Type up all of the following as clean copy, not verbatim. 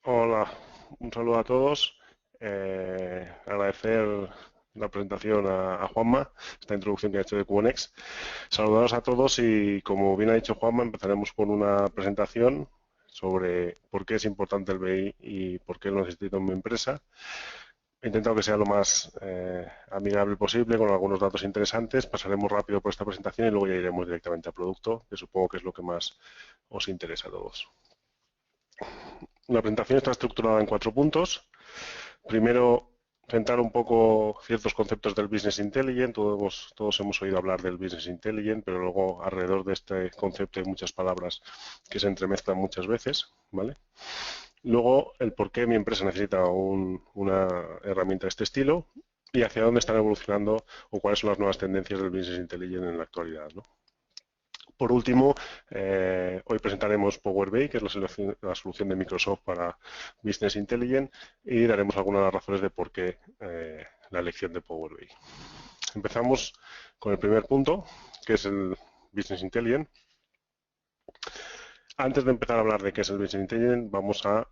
Hola, un saludo a todos. Agradecer la presentación a Juanma, esta introducción que ha hecho de QNX. Saludaros a todos y, como bien ha dicho Juanma, empezaremos con una presentación sobre por qué es importante el BI y por qué lo necesito en mi empresa. He intentado que sea lo más amigable posible, con algunos datos interesantes. Pasaremos rápido por esta presentación y luego ya iremos directamente al producto, que supongo que es lo que más os interesa a todos. La presentación está estructurada en 4 puntos. Primero, centrar un poco ciertos conceptos del Business Intelligence. Todos hemos oído hablar del Business Intelligence, pero luego alrededor de este concepto hay muchas palabras que se entremezclan muchas veces, ¿vale? Luego, el por qué mi empresa necesita una herramienta de este estilo y hacia dónde están evolucionando o cuáles son las nuevas tendencias del Business Intelligence en la actualidad, ¿no? Por último, hoy presentaremos Power BI, que es la solución de Microsoft para Business Intelligence, y daremos algunas de las razones de por qué la elección de Power BI. Empezamos con el primer punto, que es el Business Intelligence. Antes de empezar a hablar de qué es el Business Intelligence, vamos a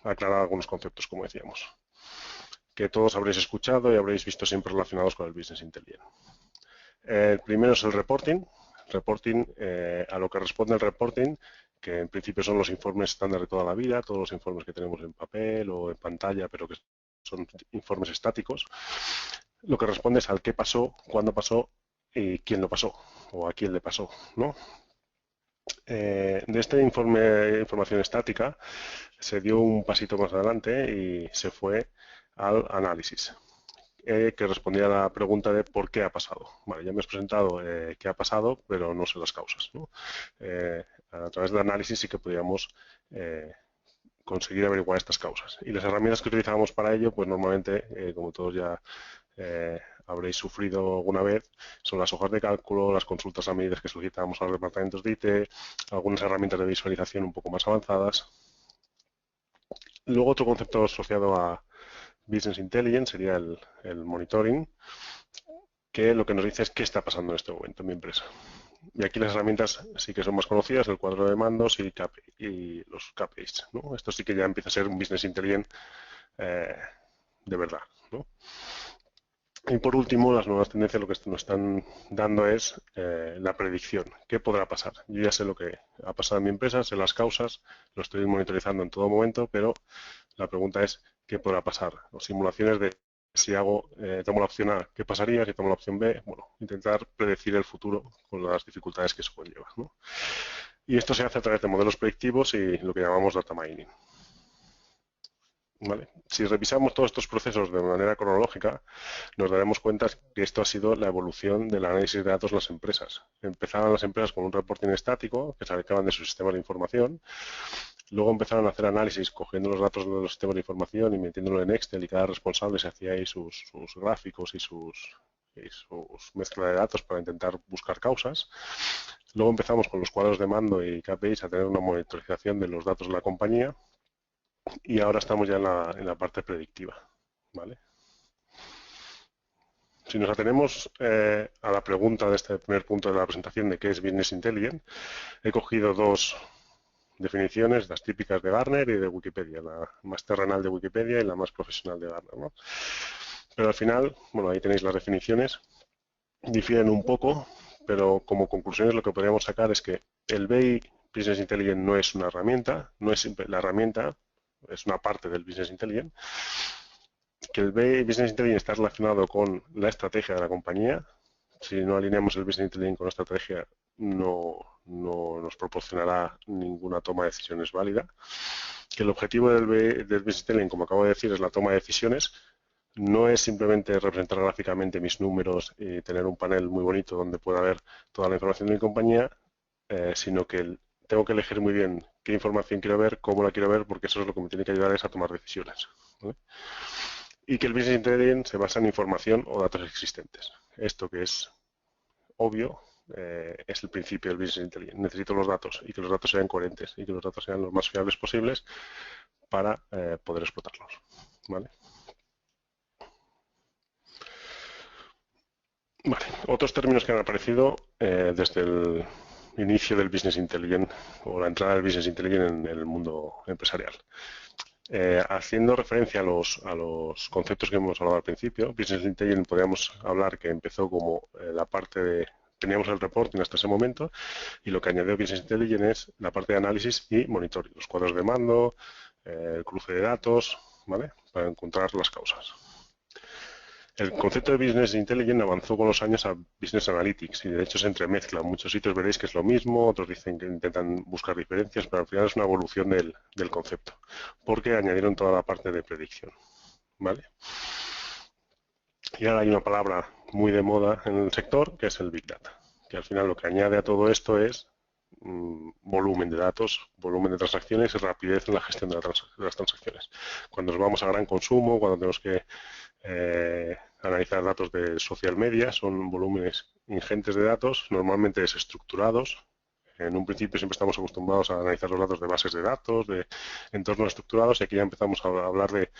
aclarar algunos conceptos, como decíamos, que todos habréis escuchado y habréis visto siempre relacionados con el Business Intelligence. El primero es el reporting. Reporting, a lo que responde el reporting, que en principio son los informes estándar de toda la vida, todos los informes que tenemos en papel o en pantalla, pero que son informes estáticos. Lo que responde es al qué pasó, cuándo pasó y quién lo pasó o a quién le pasó, ¿no? De este información estática se dio un pasito más adelante y se fue al análisis, que respondía a la pregunta de por qué ha pasado. Vale, ya me has presentado qué ha pasado, pero no sé las causas, ¿no? A través del análisis sí que podíamos conseguir averiguar estas causas. Y las herramientas que utilizamos para ello, pues normalmente, como todos ya habréis sufrido alguna vez, son las hojas de cálculo, las consultas a medidas que solicitamos a los departamentos de IT, algunas herramientas de visualización un poco más avanzadas. Luego, otro concepto asociado a Business Intelligence sería el monitoring, que lo que nos dice es qué está pasando en este momento en mi empresa. Y aquí las herramientas sí que son más conocidas, el cuadro de mandos y los KPIs, ¿no? Esto sí que ya empieza a ser un Business Intelligence de verdad, ¿no? Y por último, las nuevas tendencias lo que nos están dando es la predicción. ¿Qué podrá pasar? Yo ya sé lo que ha pasado en mi empresa, sé las causas, lo estoy monitorizando en todo momento, pero la pregunta es ¿qué podrá pasar? O simulaciones de si tomo la opción A, ¿qué pasaría? Si tomo la opción B, bueno, intentar predecir el futuro con las dificultades que eso conlleva, ¿no? Y esto se hace a través de modelos predictivos y lo que llamamos data mining. ¿Vale? Si revisamos todos estos procesos de manera cronológica, nos daremos cuenta que esto ha sido la evolución del análisis de datos en las empresas. Empezaban las empresas con un reporting estático que se sacaban de sus sistemas de información. Luego empezaron a hacer análisis cogiendo los datos de los sistemas de información y metiéndolo en Excel y cada responsable se hacía ahí sus gráficos y sus mezcla de datos para intentar buscar causas. Luego empezamos con los cuadros de mando y KPIs a tener una monitorización de los datos de la compañía y ahora estamos ya en la parte predictiva, ¿vale? Si nos atenemos a la pregunta de este primer punto de la presentación de qué es Business Intelligence, he cogido dos definiciones, las típicas de Gartner y de Wikipedia, la más terrenal de Wikipedia y la más profesional de Gartner, ¿no? Pero al final, bueno, ahí tenéis las definiciones, difieren un poco, pero como conclusiones lo que podríamos sacar es que el BI, Business Intelligence, no es una herramienta, no es la herramienta, es una parte del Business Intelligence, que el Business Intelligence está relacionado con la estrategia de la compañía. Si no alineamos el Business Intelligence con la estrategia, no nos proporcionará ninguna toma de decisiones válida. Que el objetivo del Business Intelligence, como acabo de decir, es la toma de decisiones. No es simplemente representar gráficamente mis números y tener un panel muy bonito donde pueda ver toda la información de mi compañía, sino que tengo que elegir muy bien qué información quiero ver, cómo la quiero ver, porque eso es lo que me tiene que ayudar a tomar decisiones, ¿vale? Y que el Business Intelligence se basa en información o datos existentes. Esto que es obvio es el principio del Business Intelligence. Necesito los datos y que los datos sean coherentes y que los datos sean los más fiables posibles para poder explotarlos, ¿vale? Vale. Otros términos que han aparecido desde inicio del Business Intelligence o la entrada del Business Intelligence en el mundo empresarial. Haciendo referencia a los conceptos que hemos hablado al principio, Business Intelligence podríamos hablar que empezó como la parte de... Teníamos el reporting hasta ese momento y lo que añadió Business Intelligence es la parte de análisis y monitoring, los cuadros de mando, el cruce de datos, ¿vale? Para encontrar las causas. El concepto de Business Intelligence avanzó con los años a Business Analytics y de hecho se entremezcla. En muchos sitios veréis que es lo mismo, otros dicen que intentan buscar diferencias, pero al final es una evolución del concepto, porque añadieron toda la parte de predicción, ¿vale? Y ahora hay una palabra muy de moda en el sector, que es el Big Data, que al final lo que añade a todo esto es volumen de datos, volumen de transacciones y rapidez en la gestión de las transacciones. Cuando nos vamos a gran consumo, cuando tenemos que analizar datos de social media, son volúmenes ingentes de datos, normalmente desestructurados. En un principio siempre estamos acostumbrados a analizar los datos de bases de datos, de entornos estructurados, y aquí ya empezamos a hablar de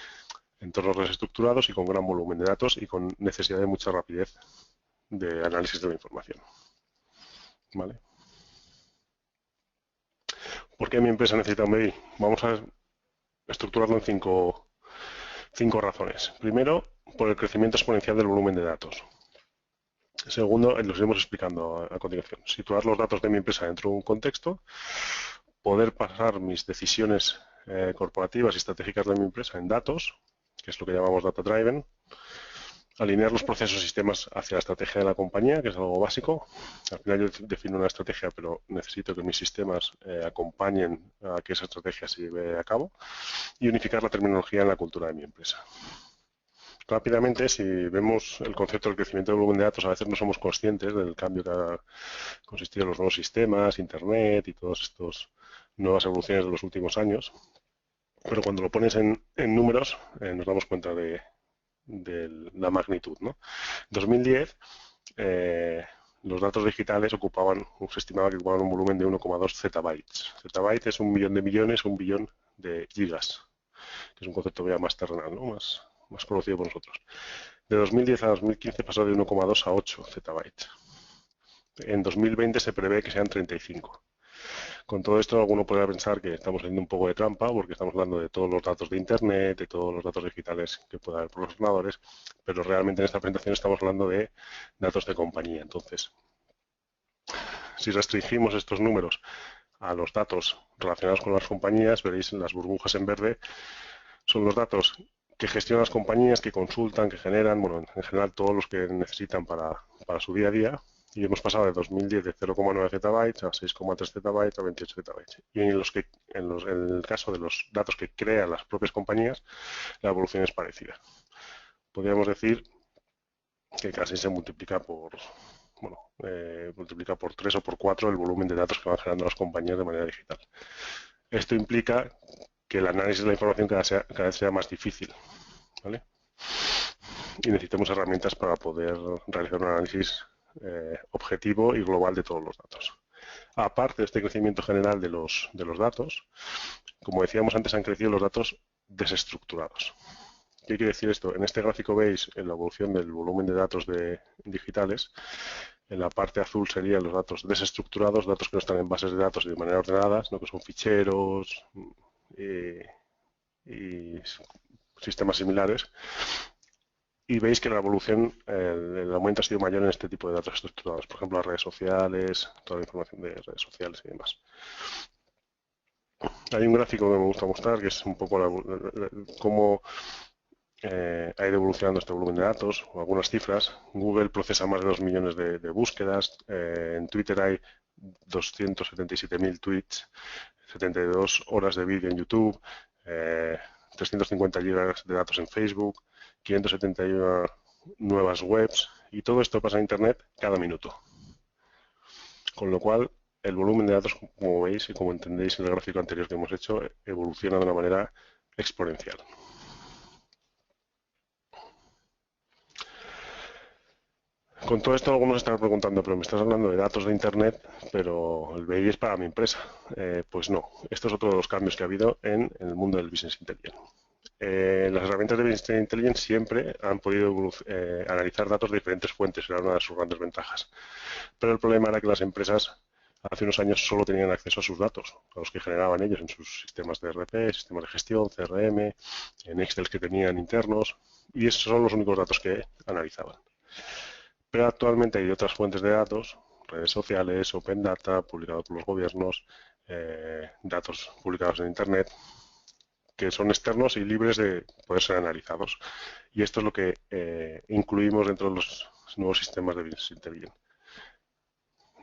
entornos desestructurados y con gran volumen de datos y con necesidad de mucha rapidez de análisis de la información. ¿Vale? ¿Por qué mi empresa necesita un BI? Vamos a estructurarlo en cinco razones. Primero, por el crecimiento exponencial del volumen de datos. Segundo, los iremos explicando a continuación. Situar los datos de mi empresa dentro de un contexto, poder pasar mis decisiones corporativas y estratégicas de mi empresa en datos, que es lo que llamamos data driven, alinear los procesos y sistemas hacia la estrategia de la compañía, que es algo básico. Al final yo defino una estrategia, pero necesito que mis sistemas acompañen a que esa estrategia se lleve a cabo, y unificar la terminología en la cultura de mi empresa. Rápidamente, si vemos el concepto del crecimiento del volumen de datos, a veces no somos conscientes del cambio que ha consistido en los nuevos sistemas, Internet y todas estas nuevas evoluciones de los últimos años. Pero cuando lo pones en números, nos damos cuenta de la magnitud, ¿no? En 2010, los datos digitales se estimaba que ocupaban un volumen de 1,2 zettabytes. Zettabyte es 1 millón de millones, 1 billón de gigas, que es un concepto ya más terrenal, ¿no? Más conocido por nosotros. De 2010 a 2015 pasó de 1,2 a 8 zettabytes. En 2020 se prevé que sean 35. Con todo esto, alguno podrá pensar que estamos haciendo un poco de trampa porque estamos hablando de todos los datos de Internet, de todos los datos digitales que pueda haber por los ordenadores, pero realmente en esta presentación estamos hablando de datos de compañía. Entonces, si restringimos estos números a los datos relacionados con las compañías, veréis en las burbujas en verde, son los datos que gestionan las compañías, que consultan, que generan, bueno, en general todos los que necesitan para su día a día. Y hemos pasado de 2010 de 0,9 zettabytes a 6,3 zettabytes a 28 zettabytes. Y en el caso de los datos que crean las propias compañías, la evolución es parecida. Podríamos decir que casi se multiplica por 3 o por 4 el volumen de datos que van generando las compañías de manera digital. Esto implica que el análisis de la información cada vez sea más difícil, ¿vale? Y necesitamos herramientas para poder realizar un análisis objetivo y global de todos los datos. Aparte de este crecimiento general de los datos, como decíamos antes, han crecido los datos desestructurados. ¿Qué quiere decir esto? En este gráfico veis la evolución del volumen de datos digitales. En la parte azul serían los datos desestructurados, datos que no están en bases de datos y de manera ordenada, sino que son ficheros y sistemas similares. Y veis que la evolución, el aumento ha sido mayor en este tipo de datos estructurados. Por ejemplo, las redes sociales, toda la información de redes sociales y demás. Hay un gráfico que me gusta mostrar, que es un poco cómo ha ido evolucionando este volumen de datos, o algunas cifras. Google procesa más de 2 millones de búsquedas. En Twitter hay 277.000 tweets, 72 horas de vídeo en YouTube, 350 gigas de datos en Facebook, 571 nuevas webs, y todo esto pasa en Internet cada minuto. Con lo cual, el volumen de datos, como veis y como entendéis en el gráfico anterior que hemos hecho, evoluciona de una manera exponencial. Con todo esto, algunos estarán preguntando, pero me estás hablando de datos de Internet, pero el BI es para mi empresa. Pues no, esto es otro de los cambios que ha habido en el mundo del Business Intelligence. Las herramientas de Business Intelligence siempre han podido analizar datos de diferentes fuentes, era una de sus grandes ventajas. Pero el problema era que las empresas hace unos años solo tenían acceso a sus datos, a los que generaban ellos en sus sistemas de ERP, sistemas de gestión, CRM, en Excel que tenían internos, y esos son los únicos datos que analizaban. Pero actualmente hay otras fuentes de datos, redes sociales, Open Data, publicados por los gobiernos, datos publicados en Internet, que son externos y libres de poder ser analizados. Y esto es lo que incluimos dentro de los nuevos sistemas de Business Intelligence.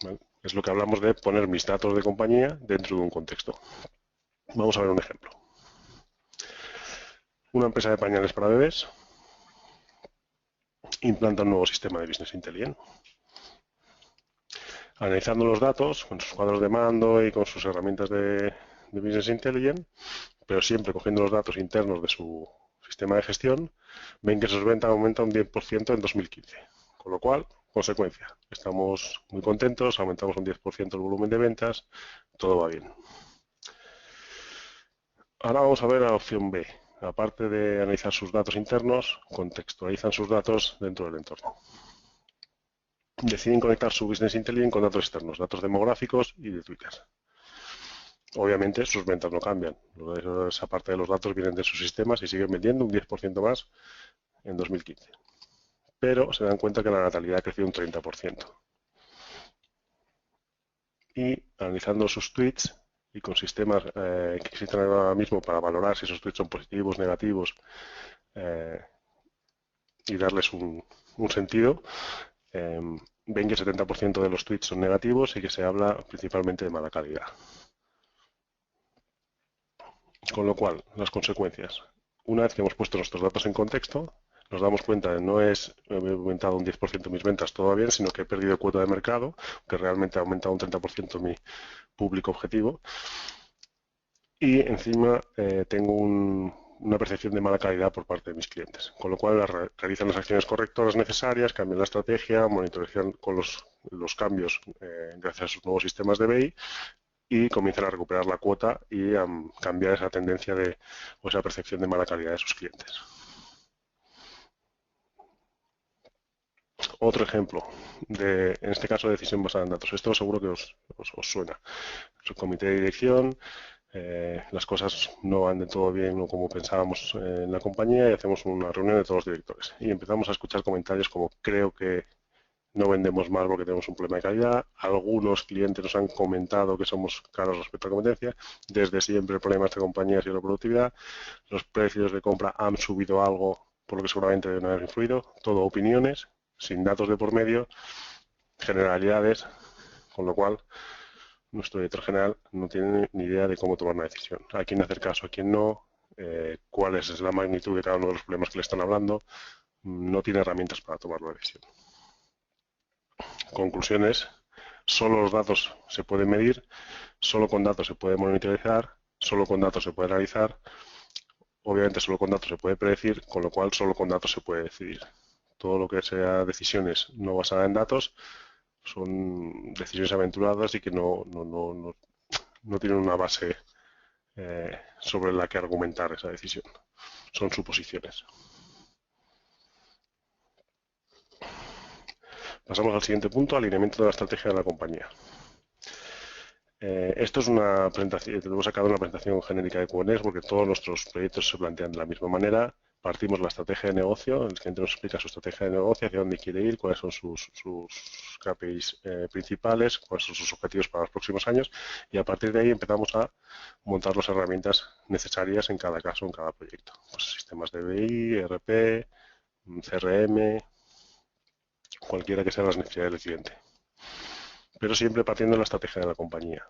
¿Vale? Es lo que hablamos de poner mis datos de compañía dentro de un contexto. Vamos a ver un ejemplo. Una empresa de pañales para bebés implanta un nuevo sistema de Business Intelligence. Analizando los datos con sus cuadros de mando y con sus herramientas de Business Intelligence, pero siempre cogiendo los datos internos de su sistema de gestión, ven que sus ventas aumentan un 10% en 2015. Con lo cual, consecuencia, estamos muy contentos, aumentamos un 10% el volumen de ventas, todo va bien. Ahora vamos a ver la opción B. Aparte de analizar sus datos internos, contextualizan sus datos dentro del entorno. Deciden conectar su Business Intelligence con datos externos, datos demográficos y de Twitter. Obviamente sus ventas no cambian. Esa parte de los datos vienen de sus sistemas y siguen vendiendo un 10% más en 2015. Pero se dan cuenta que la natalidad ha crecido un 30%. Y analizando sus tweets y con sistemas que existen ahora mismo para valorar si esos tweets son positivos, negativos y darles un sentido, ven que el 70% de los tweets son negativos y que se habla principalmente de mala calidad. Con lo cual, las consecuencias. Una vez que hemos puesto nuestros datos en contexto, nos damos cuenta de no es he aumentado un 10% mis ventas, todo bien, sino que he perdido cuota de mercado, que realmente ha aumentado un 30% mi público objetivo. Y encima tengo una percepción de mala calidad por parte de mis clientes. Con lo cual realizan las acciones correctoras necesarias, cambian la estrategia, monitorizan con los cambios gracias a sus nuevos sistemas de BI y comienzan a recuperar la cuota y a cambiar esa tendencia o esa percepción de mala calidad de sus clientes. Otro ejemplo, en este caso, decisión basada en datos. Esto seguro que os suena. Es un comité de dirección, las cosas no van de todo bien o como pensábamos en la compañía y hacemos una reunión de todos los directores. Y empezamos a escuchar comentarios como creo que no vendemos más porque tenemos un problema de calidad. Algunos clientes nos han comentado que somos caros respecto a la competencia. Desde siempre el problema de esta compañía ha sido la productividad. Los precios de compra han subido algo, por lo que seguramente deben haber influido. Todo opiniones, sin datos de por medio, generalidades, con lo cual nuestro director general no tiene ni idea de cómo tomar una decisión. A quién hacer caso, a quién no, cuál es la magnitud de cada uno de los problemas que le están hablando. No tiene herramientas para tomar una decisión. Conclusiones, solo los datos se pueden medir, solo con datos se puede monitorizar, solo con datos se puede analizar, obviamente solo con datos se puede predecir, con lo cual solo con datos se puede decidir. Todo lo que sea decisiones no basadas en datos son decisiones aventuradas y que no tienen una base sobre la que argumentar esa decisión. Son suposiciones. Pasamos al siguiente punto, alineamiento de la estrategia de la compañía. Esto es una presentación, hemos sacado una presentación genérica de Kubernetes porque todos nuestros proyectos se plantean de la misma manera. Partimos de la estrategia de negocio, el cliente nos explica su estrategia de negocio, hacia dónde quiere ir, cuáles son sus KPIs principales, cuáles son sus objetivos para los próximos años y a partir de ahí empezamos a montar las herramientas necesarias en cada caso, en cada proyecto. Pues sistemas de BI, ERP, CRM, cualquiera que sean las necesidades del cliente. Pero siempre partiendo de la estrategia de la compañía.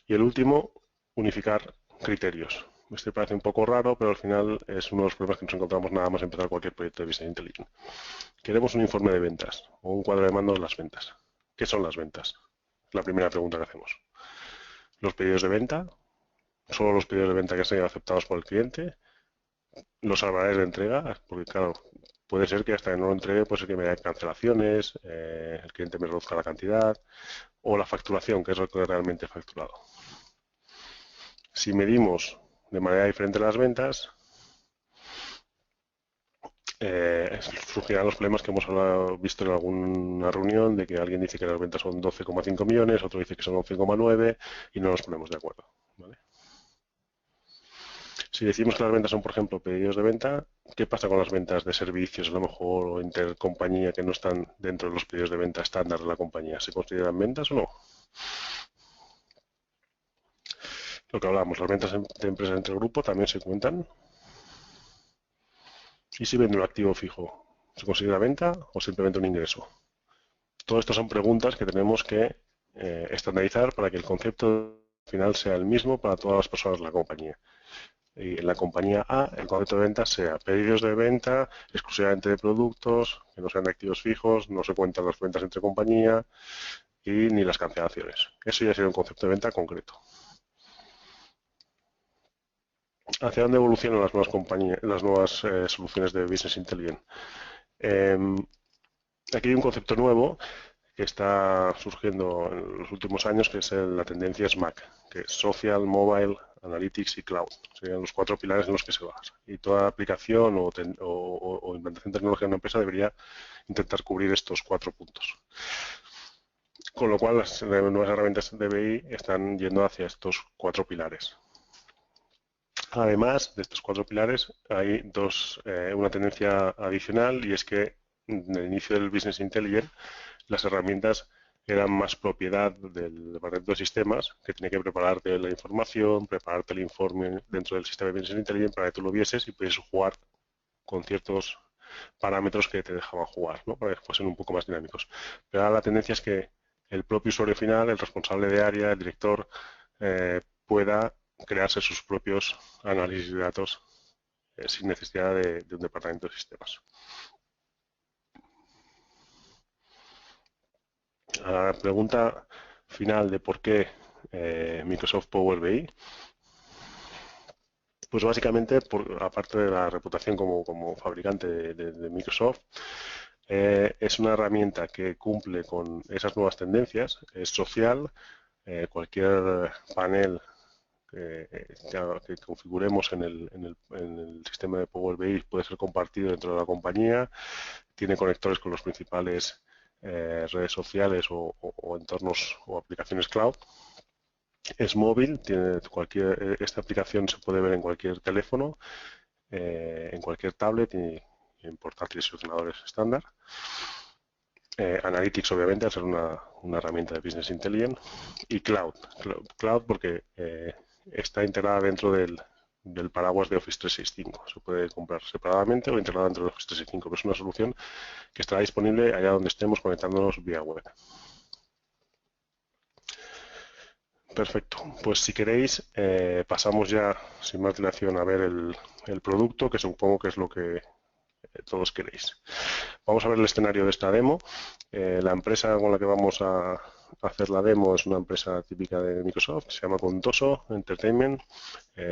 Y el último, unificar criterios. Este parece un poco raro, pero al final es uno de los problemas que nos encontramos nada más empezar cualquier proyecto de Business Intelligence. Queremos un informe de ventas o un cuadro de mando de las ventas. ¿Qué son las ventas? Es la primera pregunta que hacemos. Los pedidos de venta, solo los pedidos de venta que sean aceptados por el cliente, los salarios de entrega, porque claro, puede ser que hasta que no lo entregue, puede ser que me haya cancelaciones, el cliente me reduzca la cantidad, o la facturación, que es lo que realmente he facturado. Si medimos de manera diferente las ventas, surgirán los problemas que hemos visto en alguna reunión de que alguien dice que las ventas son 12,5 millones, otro dice que son 11,9 y no nos ponemos de acuerdo. ¿Vale? Si decimos que las ventas son, por ejemplo, pedidos de venta, ¿qué pasa con las ventas de servicios, a lo mejor, o intercompañía que no están dentro de los pedidos de venta estándar de la compañía? ¿Se consideran ventas o no? Lo que hablábamos, las ventas de empresas entre grupo también se cuentan. ¿Y si vende un activo fijo? ¿Se considera venta o simplemente un ingreso? Todo esto son preguntas que tenemos que estandarizar para que el concepto final sea el mismo para todas las personas de la compañía. Y en la compañía A, el concepto de venta sea pedidos de venta exclusivamente de productos, que no sean de activos fijos, no se cuentan las ventas entre compañía y ni las cancelaciones. Eso ya sería un concepto de venta concreto. ¿Hacia dónde evolucionan las nuevas compañías, las nuevas soluciones de Business Intelligence? Aquí hay un concepto nuevo que está surgiendo en los últimos años, que es la tendencia SMAC, que es Social, Mobile, Analytics y Cloud. Serían los 4 pilares en los que se basa. Y toda aplicación o implantación tecnológica en una empresa debería intentar cubrir estos 4 puntos. Con lo cual, las nuevas herramientas de BI están yendo hacia estos 4 pilares. Además de estos 4 pilares, hay una tendencia adicional, y es que en el inicio del Business Intelligence las herramientas eran más propiedad del departamento de sistemas, que tenía que prepararte la información, prepararte el informe dentro del sistema de Business Intelligence para que tú lo vieses y pudieses jugar con ciertos parámetros que te dejaban jugar, ¿no? Para que fuesen un poco más dinámicos. Pero ahora la tendencia es que el propio usuario final, el responsable de área, el director, pueda crearse sus propios análisis de datos sin necesidad de un departamento de sistemas. A la pregunta final de por qué Microsoft Power BI, pues básicamente, aparte de la reputación como fabricante de Microsoft, es una herramienta que cumple con esas nuevas tendencias, es social, cualquier panel que configuremos en el sistema de Power BI puede ser compartido dentro de la compañía, tiene conectores con los principales redes sociales o entornos o aplicaciones cloud. Es móvil, esta aplicación se puede ver en cualquier teléfono, en cualquier tablet y en portátiles y ordenadores estándar. Analytics, obviamente, al ser una herramienta de Business Intelligence. Y Cloud porque está integrada dentro del paraguas de Office 365. Se puede comprar separadamente o integrada dentro de Office 365, pero es una solución que estará disponible allá donde estemos conectándonos vía web. Perfecto, pues si queréis pasamos ya sin más dilación a ver el producto, que supongo que es lo que todos queréis. Vamos a ver el escenario de esta demo. La empresa con la que vamos a hacer la demo es una empresa típica de Microsoft, que se llama Contoso Entertainment.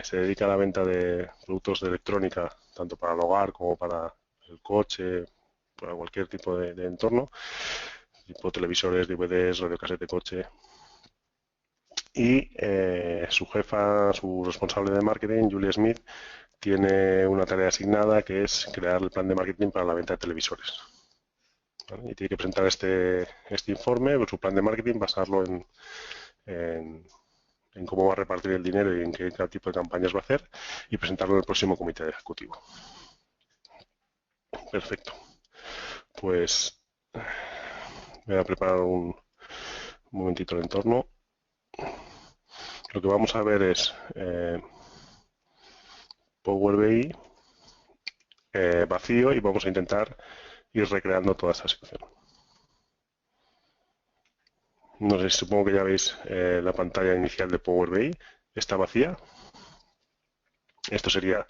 Se dedica a la venta de productos de electrónica, tanto para el hogar como para el coche, para cualquier tipo de entorno, tipo televisores, DVDs, radiocassette de coche. Y su jefa, su responsable de marketing, Julia Smith, tiene una tarea asignada que es crear el plan de marketing para la venta de televisores. ¿Vale? Y tiene que presentar este informe, su plan de marketing, basarlo en cómo va a repartir el dinero y en qué tipo de campañas va a hacer, y presentarlo en el próximo comité ejecutivo. Perfecto. Pues voy a preparar un momentito el entorno. Lo que vamos a ver es Power BI vacío, y vamos a intentar ir recreando toda esta sección. No sé, supongo que ya veis la pantalla inicial de Power BI. Está vacía. Esto sería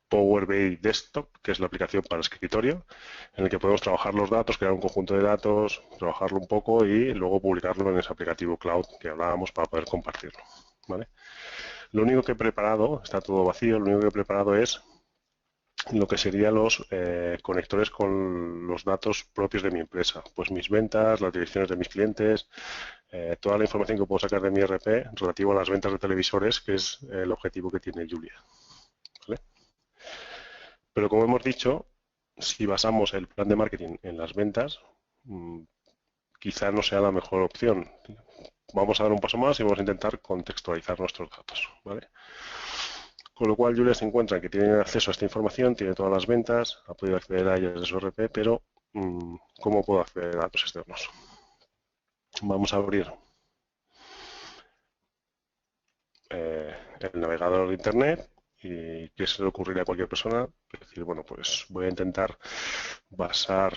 Power BI Desktop, que es la aplicación para escritorio, en el que podemos trabajar los datos, crear un conjunto de datos, trabajarlo un poco y luego publicarlo en ese aplicativo cloud que hablábamos para poder compartirlo. ¿Vale? Lo único que he preparado, está todo vacío, lo único que he preparado es lo que serían los conectores con los datos propios de mi empresa, pues mis ventas, las direcciones de mis clientes, toda la información que puedo sacar de mi ERP relativo a las ventas de televisores, que es el objetivo que tiene Julia. ¿Vale? Pero como hemos dicho, si basamos el plan de marketing en las ventas, quizá no sea la mejor opción. Vamos a dar un paso más y vamos a intentar contextualizar nuestros datos, ¿vale? Con lo cual Julia se encuentra que tiene acceso a esta información, tiene todas las ventas, ha podido acceder a ellas de su RP, pero ¿cómo puedo acceder a datos externos? Vamos a abrir el navegador de Internet y que se le ocurriría a cualquier persona, es decir, bueno, pues voy a intentar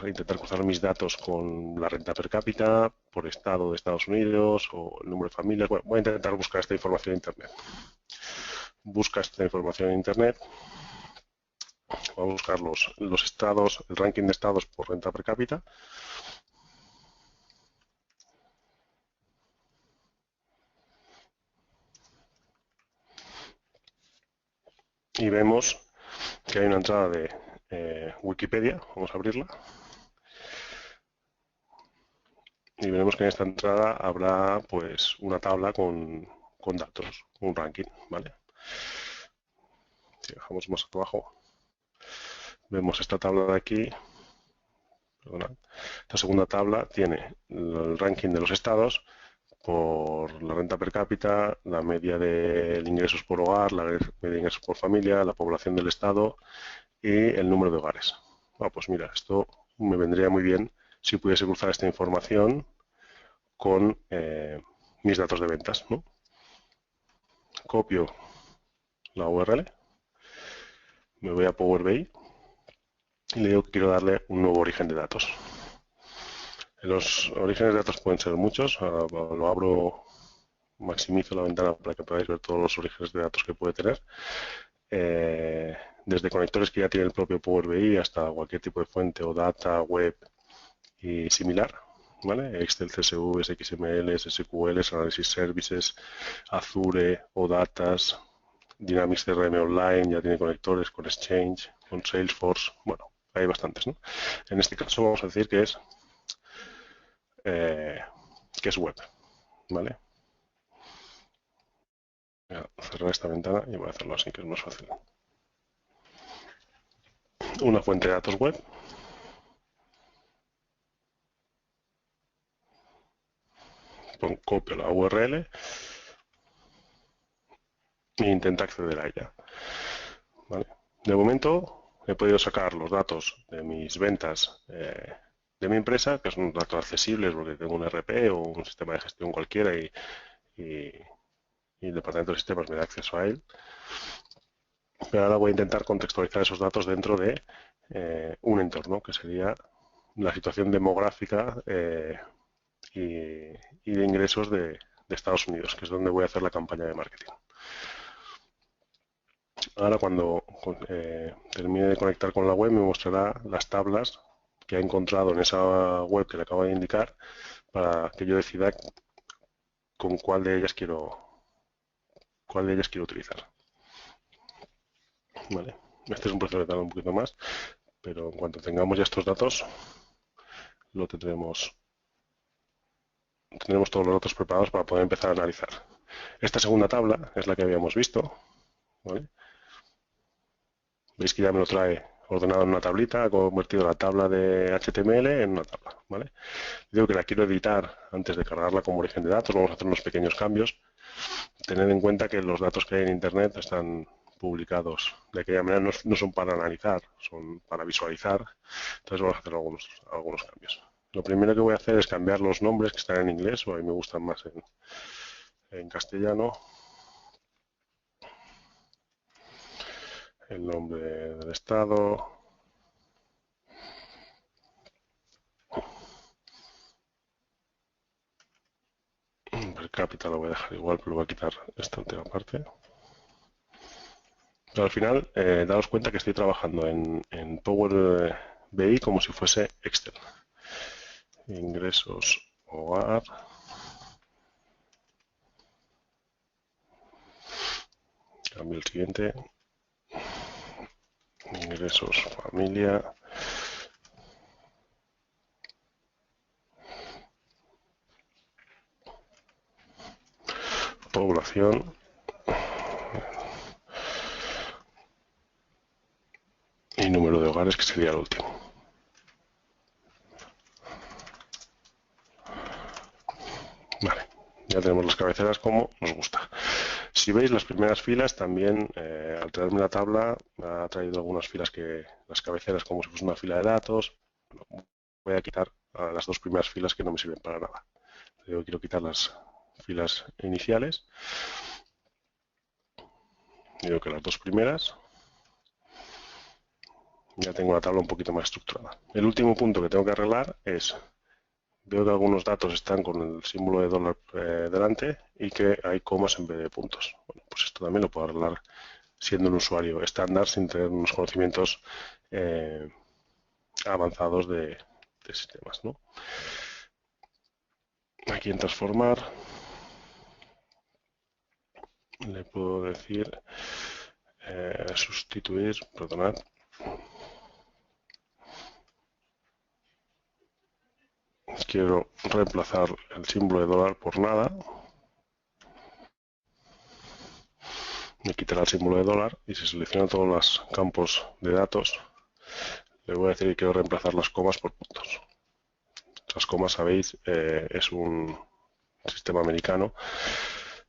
intentar cruzar mis datos con la renta per cápita por estado de Estados Unidos o el número de familias. Bueno, voy a intentar buscar esta información en Internet. Busca esta información en Internet. Va a buscar los estados, el ranking de estados por renta per cápita. Y vemos que hay una entrada de Wikipedia. Vamos a abrirla. Y veremos que en esta entrada habrá pues una tabla con datos, un ranking, ¿vale? Si bajamos más abajo, vemos esta tabla de aquí. Perdona. Esta segunda tabla tiene el ranking de los estados por la renta per cápita, la media de ingresos por hogar, la media de ingresos por familia, la población del estado y el número de hogares. Pues mira, esto me vendría muy bien si pudiese cruzar esta información con mis datos de ventas, ¿no? Copio la URL, me voy a Power BI y le digo que quiero darle un nuevo origen de datos. Los orígenes de datos pueden ser muchos, lo abro, maximizo la ventana para que podáis ver todos los orígenes de datos que puede tener. Desde conectores que ya tiene el propio Power BI hasta cualquier tipo de fuente o data, web y similar, ¿vale? Excel, CSV, XML, SQL, Analysis Services, Azure, ODatas, Dynamics CRM Online, ya tiene conectores con Exchange, con Salesforce, bueno, hay bastantes, ¿no? En este caso vamos a decir que es web, ¿vale? Voy a cerrar esta ventana y voy a hacerlo así, que es más fácil. Una fuente de datos web. Copio la URL e intento acceder a ella. ¿Vale? De momento he podido sacar los datos de mis ventas de mi empresa, que son datos accesibles porque tengo un RP o un sistema de gestión cualquiera y el departamento de sistemas me da acceso a él. Pero ahora voy a intentar contextualizar esos datos dentro de un entorno, que sería la situación demográfica y de ingresos de Estados Unidos, que es donde voy a hacer la campaña de marketing. Ahora cuando termine de conectar con la web me mostrará las tablas que ha encontrado en esa web que le acabo de indicar para que yo decida con cuál de ellas quiero utilizar. Vale. Este es un proceso que tarda un poquito más, pero en cuanto tengamos ya estos datos, lo tendremos todos los datos preparados para poder empezar a analizar. Esta segunda tabla es la que habíamos visto, ¿vale? Veis que ya me lo trae ordenado en una tablita, ha convertido la tabla de HTML en una tabla, ¿vale? Digo que la quiero editar antes de cargarla como origen de datos, vamos a hacer unos pequeños cambios. Tened en cuenta que los datos que hay en Internet están publicados de aquella manera, no son para analizar, son para visualizar, entonces vamos a hacer algunos cambios. Lo primero que voy a hacer es cambiar los nombres que están en inglés, o a mí me gustan más en castellano. El nombre del estado. Per cápita lo voy a dejar igual, pero lo voy a quitar esta última parte. Pero al final, daos cuenta que estoy trabajando en Power BI como si fuese Excel. Ingresos hogar. Cambio el siguiente. Ingresos familia. Población. Y número de hogares. principales, que sería el último. Vale, ya tenemos las cabeceras como nos gusta. Si veis las primeras filas, también al traerme la tabla me ha traído algunas filas que las cabeceras como si fuese una fila de datos. Bueno, voy a quitar las dos primeras filas que no me sirven para nada. Yo quiero quitar las filas iniciales. Digo que las dos primeras. Ya tengo la tabla un poquito más estructurada. El último punto que tengo que arreglar es, veo que algunos datos están con el símbolo de dólar delante y que hay comas en vez de puntos. Bueno, pues esto también lo puedo arreglar siendo un usuario estándar sin tener unos conocimientos avanzados de sistemas, ¿no? Aquí en transformar le puedo decir sustituir, perdonad, quiero reemplazar el símbolo de dólar por nada. Me quitará el símbolo de dólar y si selecciono todos los campos de datos, le voy a decir que quiero reemplazar las comas por puntos. Las comas, sabéis, es un sistema americano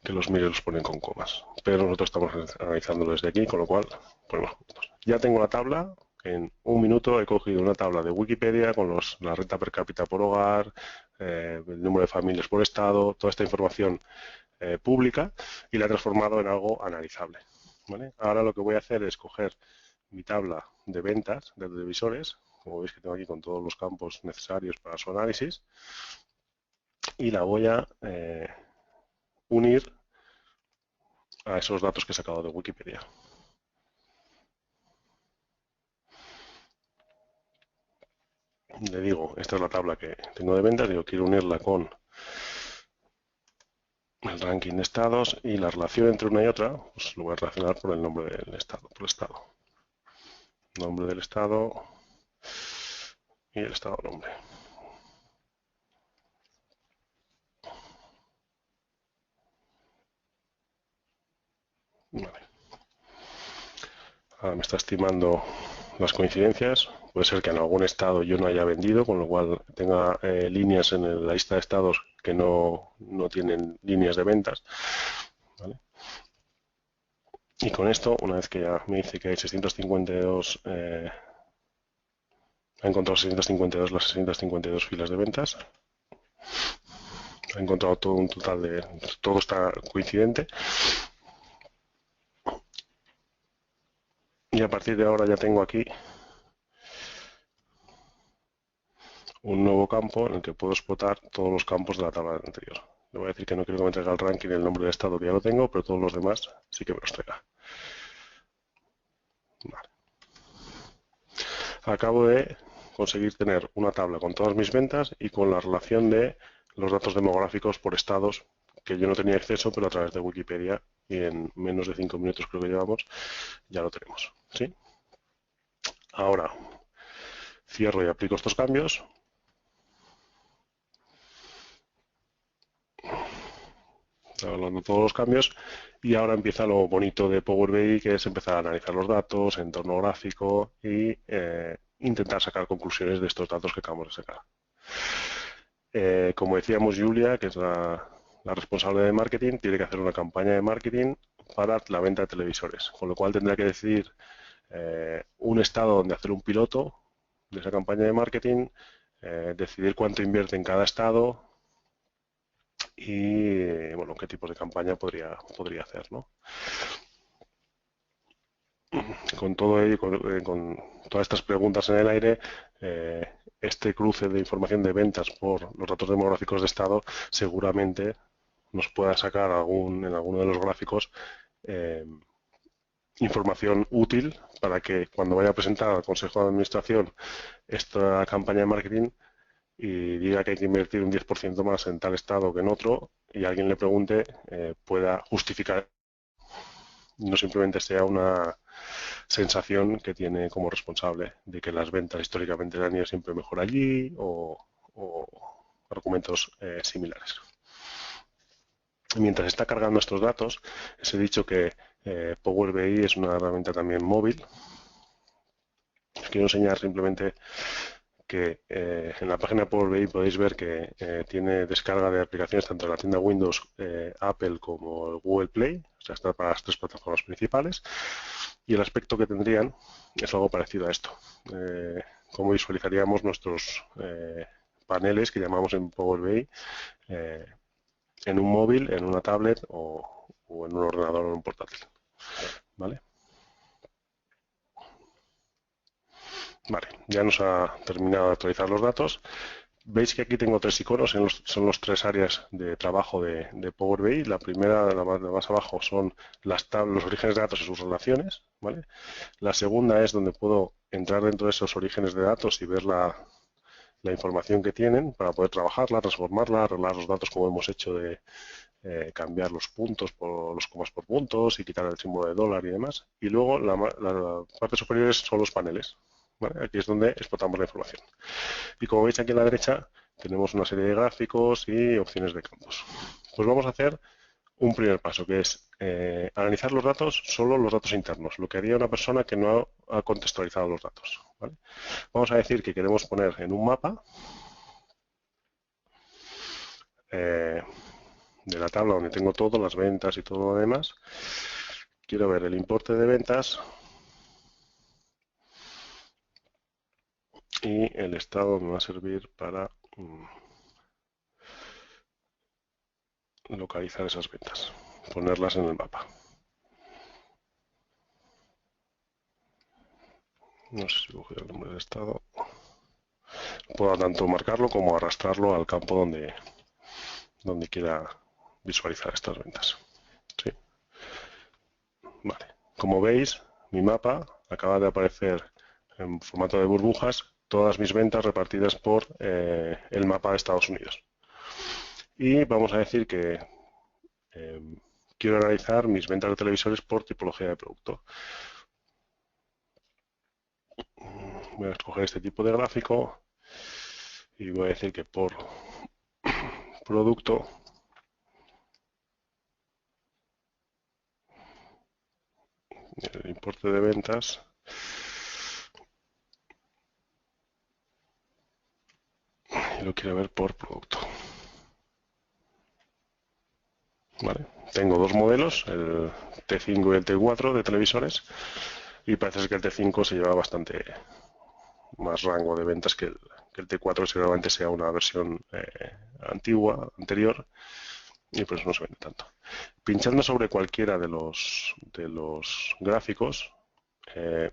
que los miles los ponen con comas. Pero nosotros estamos analizándolo desde aquí, con lo cual ponemos puntos. Ya tengo la tabla. En un minuto he cogido una tabla de Wikipedia con la renta per cápita por hogar, el número de familias por estado, toda esta información pública y la he transformado en algo analizable. ¿Vale? Ahora lo que voy a hacer es coger mi tabla de ventas de televisores, como veis que tengo aquí con todos los campos necesarios para su análisis, y la voy a unir a esos datos que he sacado de Wikipedia. Le digo, esta es la tabla que tengo de ventas, digo, quiero unirla con el ranking de estados y la relación entre una y otra, pues lo voy a relacionar por el nombre del estado, por el estado. Nombre del estado y el estado nombre. Vale. Ahora me está estimando las coincidencias. Puede ser que en algún estado yo no haya vendido, con lo cual tenga líneas en la lista de estados que no tienen líneas de ventas. ¿Vale? Y con esto, una vez que ya me dice que hay 652, ha encontrado 652 las 652 filas de ventas. Ha encontrado todo un total de, todo está coincidente. Y a partir de ahora ya tengo aquí un nuevo campo en el que puedo explotar todos los campos de la tabla anterior. Le voy a decir que no quiero que me traiga el ranking y el nombre del estado, que ya lo tengo, pero todos los demás sí que me los traiga. Vale. Acabo de conseguir tener una tabla con todas mis ventas y con la relación de los datos demográficos por estados que yo no tenía acceso, pero a través de Wikipedia y en menos de 5 minutos creo que llevamos, ya lo tenemos. ¿Sí? Ahora cierro y aplico estos cambios. Hablando de todos los cambios y ahora empieza lo bonito de Power BI, que es empezar a analizar los datos, entorno gráfico y intentar sacar conclusiones de estos datos que acabamos de sacar. Como decíamos, Julia, que es la responsable de marketing, tiene que hacer una campaña de marketing para la venta de televisores, con lo cual tendrá que decidir un estado donde hacer un piloto de esa campaña de marketing, decidir cuánto invierte en cada estado y bueno, qué tipos de campaña podría hacer, ¿no? Con todo ello, con todas estas preguntas en el aire, este cruce de información de ventas por los datos demográficos de estado seguramente nos pueda sacar en alguno de los gráficos información útil para que cuando vaya a presentar al Consejo de Administración esta campaña de marketing y diga que hay que invertir un 10% más en tal estado que en otro y alguien le pregunte, pueda justificar, no simplemente sea una sensación que tiene como responsable de que las ventas históricamente han ido siempre mejor allí o argumentos similares. Mientras está cargando estos datos, os he dicho que Power BI es una herramienta también móvil. Os quiero enseñar simplemente que en la página de Power BI podéis ver que tiene descarga de aplicaciones tanto en la tienda Windows, Apple como el Google Play, o sea, está para las tres plataformas principales, y el aspecto que tendrían es algo parecido a esto. Cómo visualizaríamos nuestros paneles que llamamos en Power BI en un móvil, en una tablet o en un ordenador o en un portátil. ¿Vale? Vale, ya nos ha terminado de actualizar los datos. Veis que aquí tengo tres iconos, son los tres áreas de trabajo de Power BI. La primera, la más abajo, son los orígenes de datos y sus relaciones. ¿Vale? La segunda es donde puedo entrar dentro de esos orígenes de datos y ver la información que tienen para poder trabajarla, transformarla, arreglar los datos como hemos hecho de cambiar los puntos por los comas por puntos y quitar el símbolo de dólar y demás. Y luego la parte superior son los paneles. ¿Vale? Aquí es donde explotamos la información. Y como veis aquí a la derecha tenemos una serie de gráficos y opciones de campos. Pues vamos a hacer un primer paso, que es analizar los datos, solo los datos internos, lo que haría una persona que no ha contextualizado los datos. ¿Vale? Vamos a decir que queremos poner en un mapa de la tabla donde tengo todo, las ventas y todo lo demás. Quiero ver el importe de ventas y el estado me va a servir para localizar esas ventas, ponerlas en el mapa. No sé si he cogido el nombre del estado. Puedo tanto marcarlo como arrastrarlo al campo donde quiera visualizar estas ventas. ¿Sí? Vale. Como veis, mi mapa acaba de aparecer en formato de burbujas, todas mis ventas repartidas por el mapa de Estados Unidos. Y vamos a decir que quiero analizar mis ventas de televisores por tipología de producto. Voy a escoger este tipo de gráfico y voy a decir que por producto el importe de ventas y lo quiero ver por producto. ¿Vale? Tengo dos modelos, el T5 y el T4 de televisores, y parece ser que el T5 se lleva bastante más rango de ventas que el T4, que seguramente sea una versión antigua, anterior, y por eso no se vende tanto. Pinchando sobre cualquiera de los gráficos,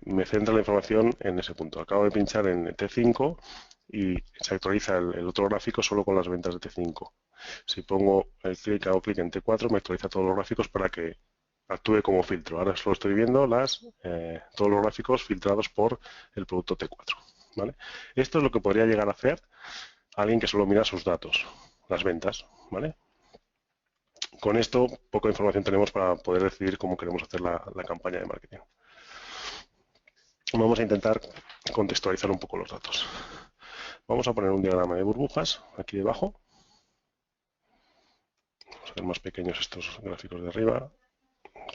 me centra la información en ese punto. Acabo de pinchar en T5 y se actualiza el otro gráfico solo con las ventas de T5. Si pongo el clic, hago clic en T4, me actualiza todos los gráficos para que actúe como filtro. Ahora solo estoy viendo todos los gráficos filtrados por el producto T4. ¿Vale? Esto es lo que podría llegar a hacer alguien que solo mira sus datos, las ventas. ¿Vale? Con esto, poca información tenemos para poder decidir cómo queremos hacer la campaña de marketing. Vamos a intentar contextualizar un poco los datos. Vamos a poner un diagrama de burbujas aquí debajo. Vamos a hacer más pequeños estos gráficos de arriba,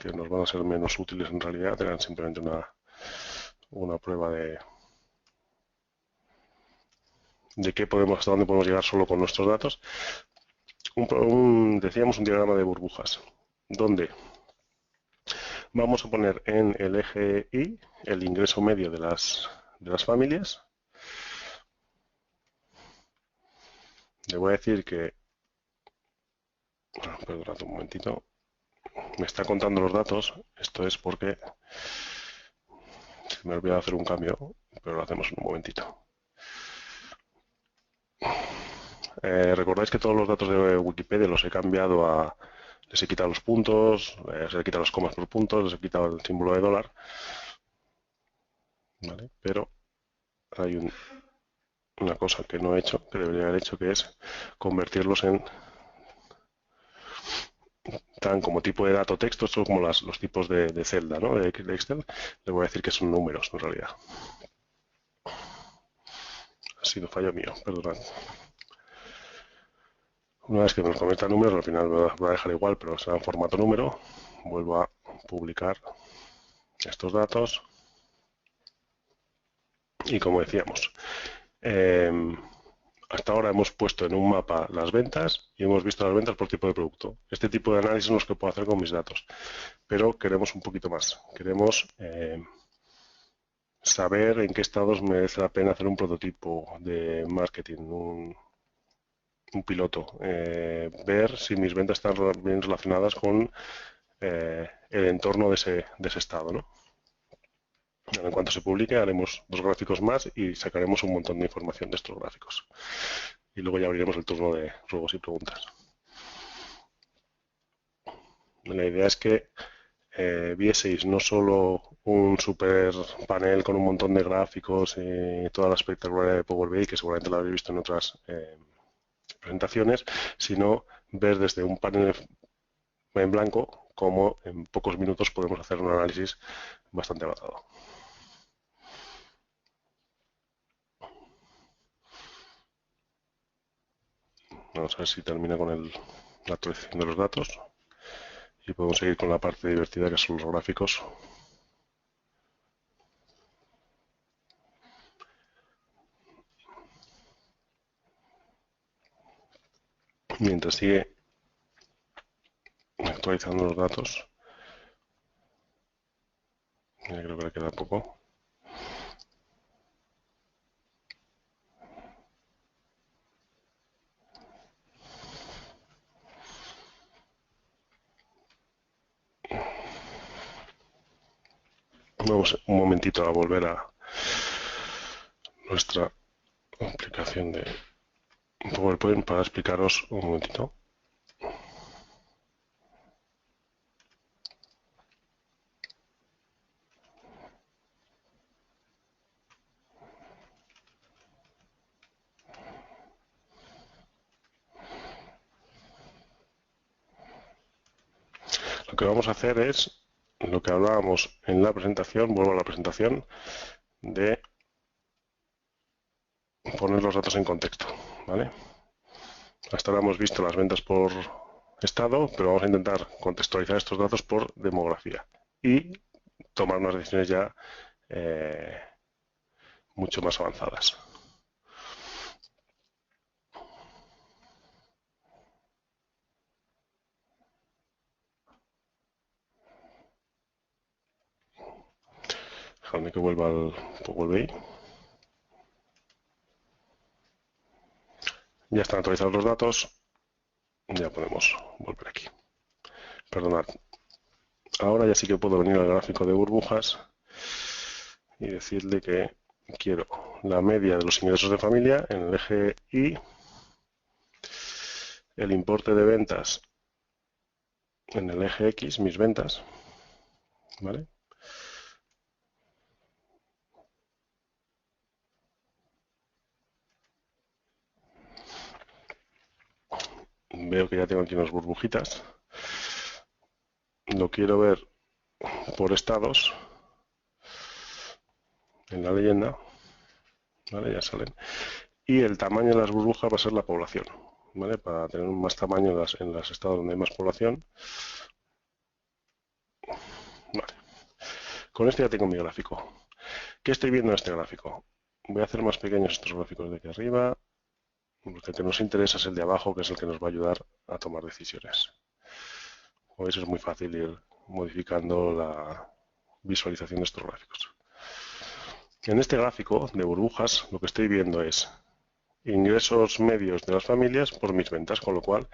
que nos van a ser menos útiles en realidad, eran simplemente una prueba de hasta dónde podemos llegar solo con nuestros datos. Decíamos un diagrama de burbujas, donde vamos a poner en el eje Y el ingreso medio de las familias. Le voy a decir que, perdonad un momentito, me está contando los datos. Esto es porque se me ha olvidado hacer un cambio, pero lo hacemos en un momentito. Recordáis que todos los datos de Wikipedia los he cambiado les he quitado los puntos, les he quitado las comas por puntos, les he quitado el símbolo de dólar. ¿Vale? Pero hay una cosa que no he hecho, que debería haber hecho, que es convertirlos en tan como tipo de dato texto, esto como los tipos de celda, ¿no? de Excel. Les voy a decir que son números en realidad. Ha sido fallo mío, perdonad. Una vez que nos convierta en números, al final me va a dejar igual, pero será en formato número. Vuelvo a publicar estos datos. Y como decíamos, hasta ahora hemos puesto en un mapa las ventas y hemos visto las ventas por tipo de producto. Este tipo de análisis es lo que puedo hacer con mis datos, pero queremos un poquito más. Queremos saber en qué estados merece la pena hacer un prototipo de marketing, un piloto, ver si mis ventas están bien relacionadas con el entorno de ese estado, ¿no? En cuanto se publique haremos 2 gráficos más y sacaremos un montón de información de estos gráficos. Y luego ya abriremos el turno de ruegos y preguntas. La idea es que vieseis no solo un super panel con un montón de gráficos y toda la espectacularidad de Power BI, que seguramente lo habéis visto en otras presentaciones, sino ver desde un panel en blanco cómo en pocos minutos podemos hacer un análisis bastante avanzado. Vamos a ver si termina con la actualización de los datos y podemos seguir con la parte divertida que son los gráficos. Mientras sigue actualizando los datos, ya creo que le queda poco. Vamos un momentito a volver a nuestra aplicación de PowerPoint para explicaros un momentito. Lo que vamos a hacer es lo que hablábamos en la presentación, vuelvo a la presentación, de poner los datos en contexto, ¿vale? Hasta ahora hemos visto las ventas por estado, pero vamos a intentar contextualizar estos datos por demografía y tomar unas decisiones ya mucho más avanzadas. Déjame que vuelva al Power BI. Ya están actualizados los datos. Ya podemos volver aquí. Perdonad. Ahora ya sí que puedo venir al gráfico de burbujas y decirle que quiero la media de los ingresos de familia en el eje Y, el importe de ventas en el eje X, mis ventas, ¿vale? Veo que ya tengo aquí unas burbujitas. Lo quiero ver por estados en la leyenda, ¿vale? Ya salen. Y el tamaño de las burbujas va a ser la población, ¿vale? Para tener más tamaño en los estados donde hay más población. Vale. Con este ya tengo mi gráfico. ¿Qué estoy viendo en este gráfico? Voy a hacer más pequeños estos gráficos de aquí arriba, porque el que nos interesa es el de abajo, que es el que nos va a ayudar a tomar decisiones. Como veis, es muy fácil ir modificando la visualización de estos gráficos. En este gráfico de burbujas, lo que estoy viendo es ingresos medios de las familias por mis ventas, con lo cual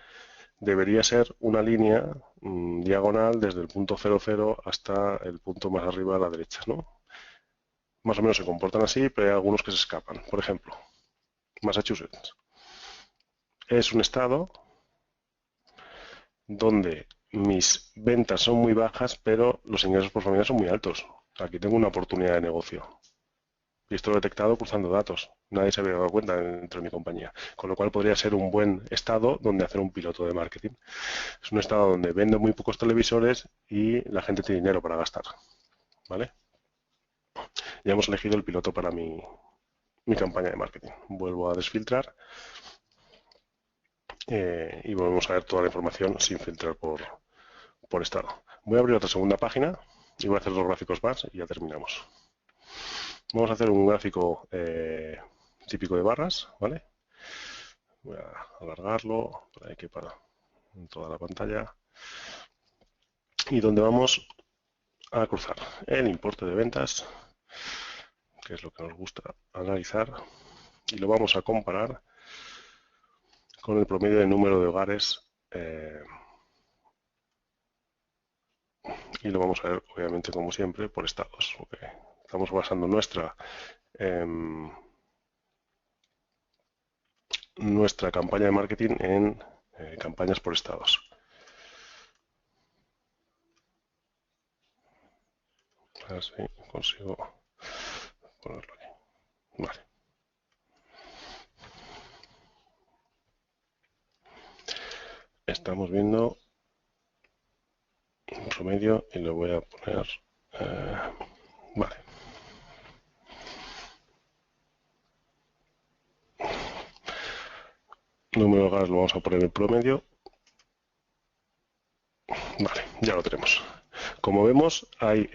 debería ser una línea diagonal desde el punto 00 hasta el punto más arriba a la derecha, ¿no? Más o menos se comportan así, pero hay algunos que se escapan. Por ejemplo, Massachusetts es un estado donde mis ventas son muy bajas, pero los ingresos por familia son muy altos. Aquí tengo una oportunidad de negocio. Y esto lo he detectado cruzando datos. Nadie se había dado cuenta dentro de mi compañía. Con lo cual podría ser un buen estado donde hacer un piloto de marketing. Es un estado donde vendo muy pocos televisores y la gente tiene dinero para gastar. ¿Vale? Ya hemos elegido el piloto para mi campaña de marketing. Vuelvo a desfiltrar y volvemos a ver toda la información sin filtrar por estado. Voy a abrir otra segunda página y voy a hacer 2 gráficos más y ya terminamos. Vamos a hacer un gráfico típico de barras, ¿vale? Voy a alargarlo para que para en toda la pantalla. Y donde vamos a cruzar el importe de ventas, que es lo que nos gusta analizar, y lo vamos a comparar con el promedio de número de hogares y lo vamos a ver, obviamente, como siempre, por estados. Porque estamos basando nuestra campaña de marketing en campañas por estados. Así consigo ponerlo aquí. Vale. Estamos viendo un promedio y lo voy a poner. Vale. Número de hogares lo vamos a poner en promedio. Vale, ya lo tenemos. Como vemos, hay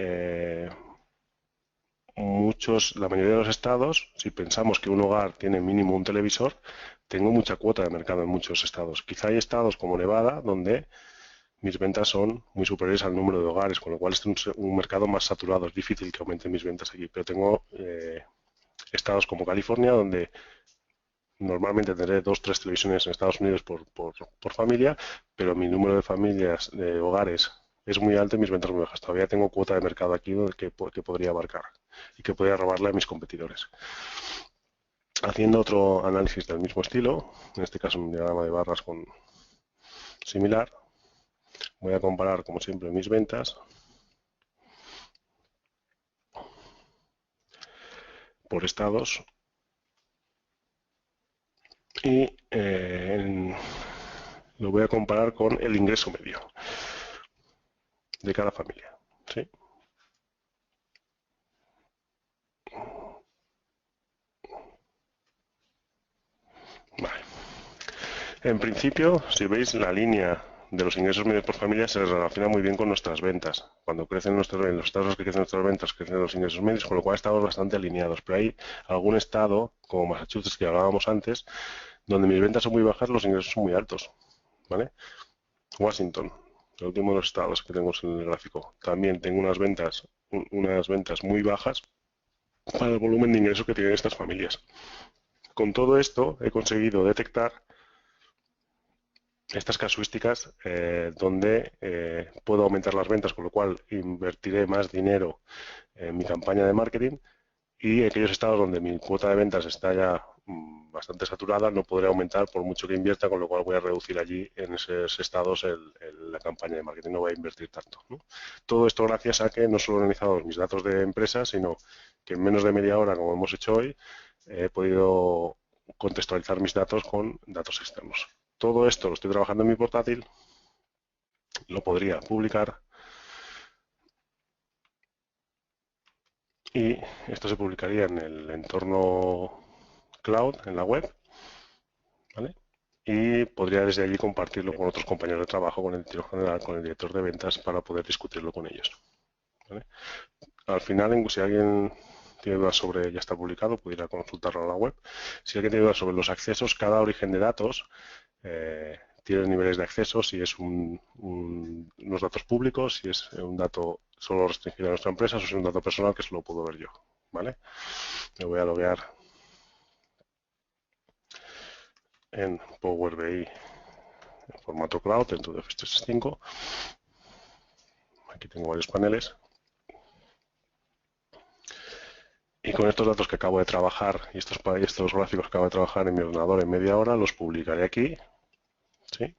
la mayoría de los estados, si pensamos que un hogar tiene mínimo un televisor, tengo mucha cuota de mercado en muchos estados. Quizá hay estados como Nevada, donde mis ventas son muy superiores al número de hogares, con lo cual es un mercado más saturado. Es difícil que aumenten mis ventas aquí, pero tengo estados como California, donde normalmente tendré 2 o 3 televisiones en Estados Unidos por familia, pero mi número de familias, de hogares, es muy alto y mis ventas muy bajas. Todavía tengo cuota de mercado aquí que podría abarcar y que podría robarle a mis competidores. Haciendo otro análisis del mismo estilo, en este caso un diagrama de barras similar, voy a comparar, como siempre, mis ventas por estados y lo voy a comparar con el ingreso medio de cada familia. ¿Sí? Vale. En principio, si veis, la línea de los ingresos medios por familia se relaciona muy bien con nuestras ventas. Cuando crecen los estados que crecen nuestras ventas, crecen los ingresos medios, con lo cual estamos bastante alineados. Pero hay algún estado, como Massachusetts, que hablábamos antes, donde mis ventas son muy bajas, los ingresos son muy altos. ¿Vale? Washington, el último de los estados que tenemos en el gráfico. También tengo unas ventas muy bajas para el volumen de ingreso que tienen estas familias. Con todo esto he conseguido detectar estas casuísticas donde puedo aumentar las ventas, con lo cual invertiré más dinero en mi campaña de marketing, y aquellos estados donde mi cuota de ventas está ya bastante saturada no podré aumentar por mucho que invierta, con lo cual voy a reducir allí en esos estados la campaña de marketing, no voy a invertir tanto, ¿no? Todo esto gracias a que no solo he analizado mis datos de empresa, sino que en menos de media hora, como hemos hecho hoy, he podido contextualizar mis datos con datos externos. Todo esto lo estoy trabajando en mi portátil, lo podría publicar y esto se publicaría en el entorno cloud, en la web, ¿vale? Y podría desde allí compartirlo con otros compañeros de trabajo, con el director general, con el director de ventas, para poder discutirlo con ellos, ¿vale? Al final, si alguien tiene dudas sobre, ya está publicado, pudiera consultarlo en la web. Si alguien tiene dudas sobre los accesos, cada origen de datos tiene niveles de acceso, si es unos datos públicos, si es un dato solo restringido a nuestra empresa, o si es un dato personal que solo puedo ver yo, ¿vale? Me voy a loguear en Power BI en formato cloud dentro de Office 365. Aquí tengo varios paneles. Y con estos datos que acabo de trabajar y estos gráficos que acabo de trabajar en mi ordenador en media hora, los publicaré aquí. ¿Sí?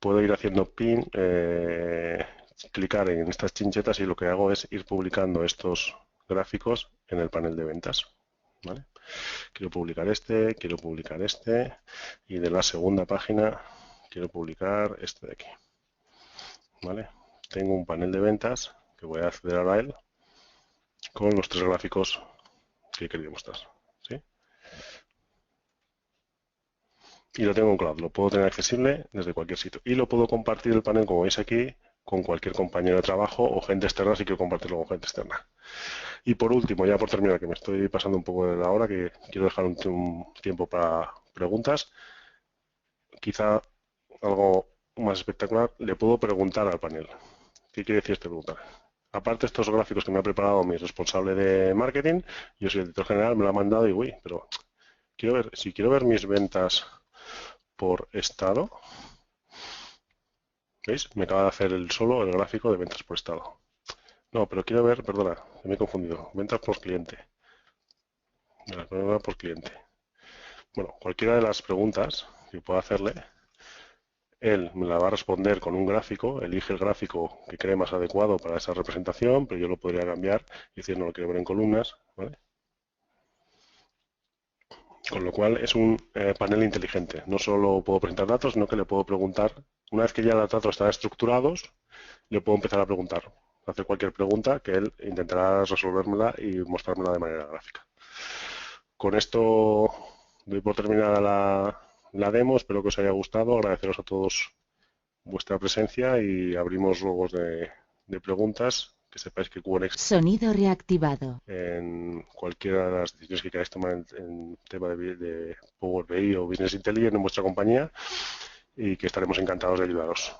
Puedo ir haciendo pin, clicar en estas chinchetas, y lo que hago es ir publicando estos gráficos en el panel de ventas. ¿Vale? Quiero publicar este, y de la segunda página quiero publicar este de aquí. ¿Vale? Tengo un panel de ventas que voy a acceder ahora a él con los 3 gráficos que he querido mostrar. ¿Sí? Y lo tengo en cloud, lo puedo tener accesible desde cualquier sitio. Y lo puedo compartir el panel, como veis aquí, con cualquier compañero de trabajo o gente externa si quiero compartirlo con gente externa. Y por último, ya por terminar, que me estoy pasando un poco de la hora, que quiero dejar un tiempo para preguntas, quizá algo más espectacular, le puedo preguntar al panel. ¿Qué quiere decir este preguntar? Aparte de estos gráficos que me ha preparado mi responsable de marketing, yo soy el editor general, me lo ha mandado y uy, pero si quiero ver mis ventas por estado, ¿veis? Me acaba de hacer el gráfico de ventas por estado. No, pero quiero ver, perdona, me he confundido, ventas por cliente. Ventas por cliente. Bueno, cualquiera de las preguntas que pueda hacerle, él me la va a responder con un gráfico, elige el gráfico que cree más adecuado para esa representación, pero yo lo podría cambiar y decir, no lo quiero ver en columnas, ¿vale? Con lo cual es un panel inteligente. No solo puedo presentar datos, sino que le puedo preguntar, una vez que ya los datos están estructurados, le puedo empezar a preguntar, hacer cualquier pregunta que él intentará resolvérmela y mostrármela de manera gráfica. Con esto doy por terminada la demo, espero que os haya gustado, agradeceros a todos vuestra presencia y abrimos luego de preguntas, que sepáis que QNX Sonido reactivado. en cualquiera de las decisiones que queráis tomar en tema de Power BI o Business Intelligence en vuestra compañía y que estaremos encantados de ayudaros.